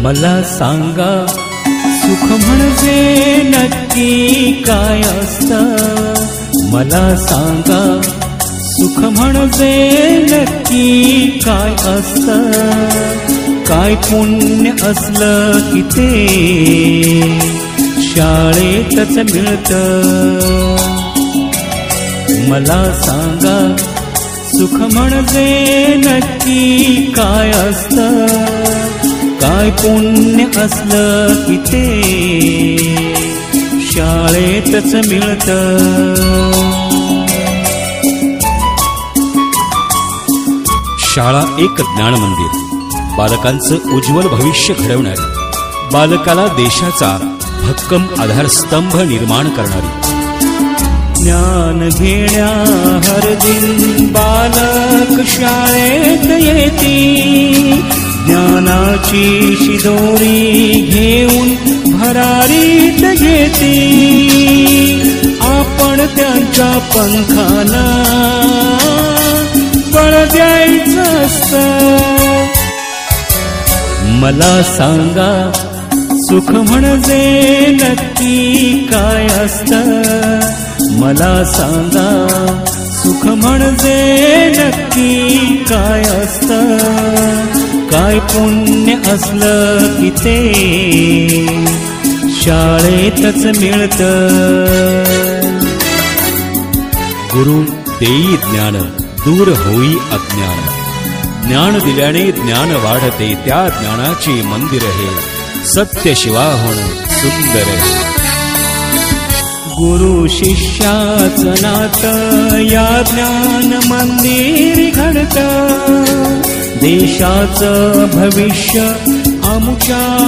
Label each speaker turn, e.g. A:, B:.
A: मला सांगा सुख म्हणजे नक्की काय असतं। मला सांगा सुख म्हणजे नक्की काय असतं। काय पुण्य असलं की ते शाळेतच मिळतं। मला सांगा सुख म्हणजे नक्की काय असतं। काय पुण्य असलं की ते शाळेतच मिळतं।
B: शाळा एक ज्ञान मंदिर, बालकांचं उज्ज्वल भविष्य घडवणारी, बालकाला देशाचा भक्कम आधारस्तंभ निर्माण करणारी।
A: ज्ञान घेण्या हर दिन बालक शाळेत येती। ज्ञानाची शिदोरी घेऊन भरारीत घेती। आपण त्यांच्या पंखाला बळ द्यायचं असतं। मला सांगा सुख म्हणजे नक्की काय असतं। मला सांगा सुख म्हणजे नक्की काय असतं। काय पुण्य असलं की ते शाळेतच मिळतं।
B: गुरु देई ज्ञान, दूर होई अज्ञान। ज्ञान दिल्याने ज्ञान वाढते, त्या ज्ञानाचे मंदिर हे सत्य शिवाहून सुंदर हे।
A: गुरु शिष्याचं नातं या ज्ञान मंदिर घडतं। देशाचं भविष्य आमच्या